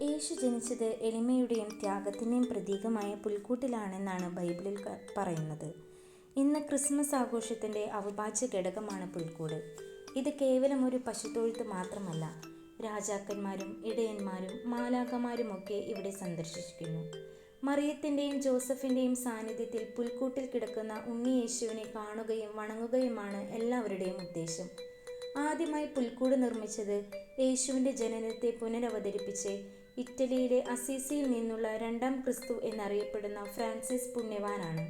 യേശു ജനിച്ചത് എളിമയുടെയും ത്യാഗത്തിൻ്റെയും പ്രതീകമായ പുൽക്കൂട്ടിലാണെന്നാണ് ബൈബിളിൽ പറയുന്നത്. ഇന്ന് ക്രിസ്മസ് ആഘോഷത്തിൻ്റെ അവിഭാജ്യ ഘടകമാണ് പുൽക്കൂട്. ഇത് കേവലം ഒരു പശുത്തൊഴുത്ത് മാത്രമല്ല, രാജാക്കന്മാരും ഇടയന്മാരും മാലാഖമാരുമൊക്കെ ഇവിടെ സന്ദർശിക്കുന്നു. മറിയത്തിൻ്റെയും ജോസഫിൻ്റെയും സാന്നിധ്യത്തിൽ പുൽക്കൂട്ടിൽ കിടക്കുന്ന ഉണ്ണി യേശുവിനെ കാണുകയും വണങ്ങുകയുമാണ് എല്ലാവരുടെയും ഉദ്ദേശം. ആദ്യമായി പുൽക്കൂട് നിർമ്മിച്ചത് യേശുവിൻ്റെ ജനനത്തെ പുനരവതരിപ്പിച്ച് ഇറ്റലിയിലെ അസീസിയിൽ നിന്നുള്ള രണ്ടാം ക്രിസ്തു എന്നറിയപ്പെടുന്ന ഫ്രാൻസിസ് പുണ്യവാനാണ്.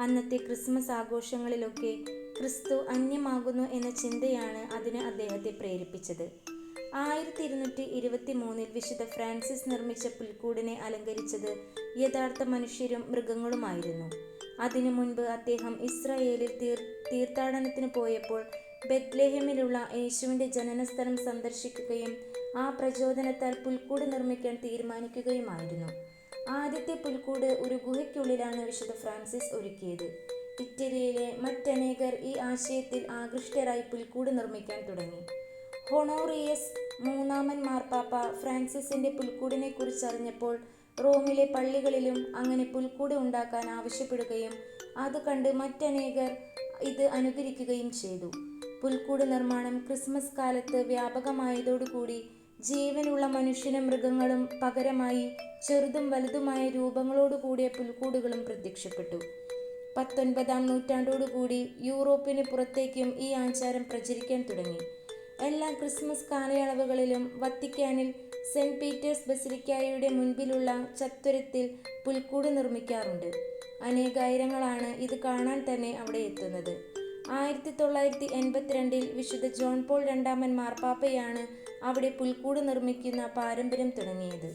അന്നത്തെ ക്രിസ്മസ് ആഘോഷങ്ങളിലൊക്കെ ക്രിസ്തു അന്യമാകുന്നു എന്ന ചിന്തയാണ് അതിന് അദ്ദേഹത്തെ പ്രേരിപ്പിച്ചത്. 1223 വിശുദ്ധ ഫ്രാൻസിസ് നിർമ്മിച്ച പുൽക്കൂടിനെ അലങ്കരിച്ചത് യഥാർത്ഥ മനുഷ്യരും മൃഗങ്ങളുമായിരുന്നു. അതിനു മുൻപ് അദ്ദേഹം ഇസ്രായേലിൽ തീർത്ഥാടനത്തിന് പോയപ്പോൾ ബെത്ലഹേമിലുള്ള യേശുവിൻ്റെ ജനനസ്ഥലം സന്ദർശിക്കുകയും ആ പ്രചോദനത്താൽ പുൽക്കൂട് നിർമ്മിക്കാൻ തീരുമാനിക്കുകയുമായിരുന്നു. ആദ്യത്തെ പുൽക്കൂട് ഒരു ഗുഹയ്ക്കുള്ളിലാണ് വിശുദ്ധ ഫ്രാൻസിസ് ഒരുക്കിയത്. ഇറ്റലിയിലെ മറ്റനേകർ ഈ ആശയത്തിൽ ആകൃഷ്ടരായി പുൽക്കൂട് നിർമ്മിക്കാൻ തുടങ്ങി. ഹൊണോറിയസ് മൂന്നാമൻ മാർപ്പാപ്പ ഫ്രാൻസിസിൻ്റെ പുൽക്കൂടിനെ കുറിച്ചറിഞ്ഞപ്പോൾ റോമിലെ പള്ളികളിലും അങ്ങനെ പുൽക്കൂട് ഉണ്ടാക്കാൻ ആവശ്യപ്പെടുകയും അത് കണ്ട് മറ്റനേകർ ഇത് അനുകരിക്കുകയും ചെയ്തു. പുൽക്കൂട് നിർമ്മാണം ക്രിസ്മസ് കാലത്ത് വ്യാപകമായതോടുകൂടി ജീവനുള്ള മനുഷ്യനും മൃഗങ്ങളും പകരമായി ചെറുതും വലുതുമായ രൂപങ്ങളോടുകൂടിയ പുൽക്കൂടുകളും പ്രത്യക്ഷപ്പെട്ടു. 19-ാം നൂറ്റാണ്ടോടുകൂടി യൂറോപ്പിന് പുറത്തേക്കും ഈ ആചാരം പ്രചരിക്കാൻ തുടങ്ങി. എല്ലാ ക്രിസ്മസ് കാലയളവുകളിലും വത്തിക്കാനിൽ സെന്റ് പീറ്റേഴ്സ് ബസിലിക്കായുടെ മുൻപിലുള്ള ചത്വരത്തിൽ പുൽക്കൂട് നിർമ്മിക്കാറുണ്ട്. അനേകായിരങ്ങളാണ് ഇത് കാണാൻ തന്നെ അവിടെ എത്തുന്നത്. 1982 വിശുദ്ധ ജോൺ പോൾ രണ്ടാമൻ മാർപ്പാപ്പയാണ് അവിടെ പുൽക്കൂട് നിർമ്മിക്കുന്ന പാരമ്പര്യം തുടങ്ങിയത്.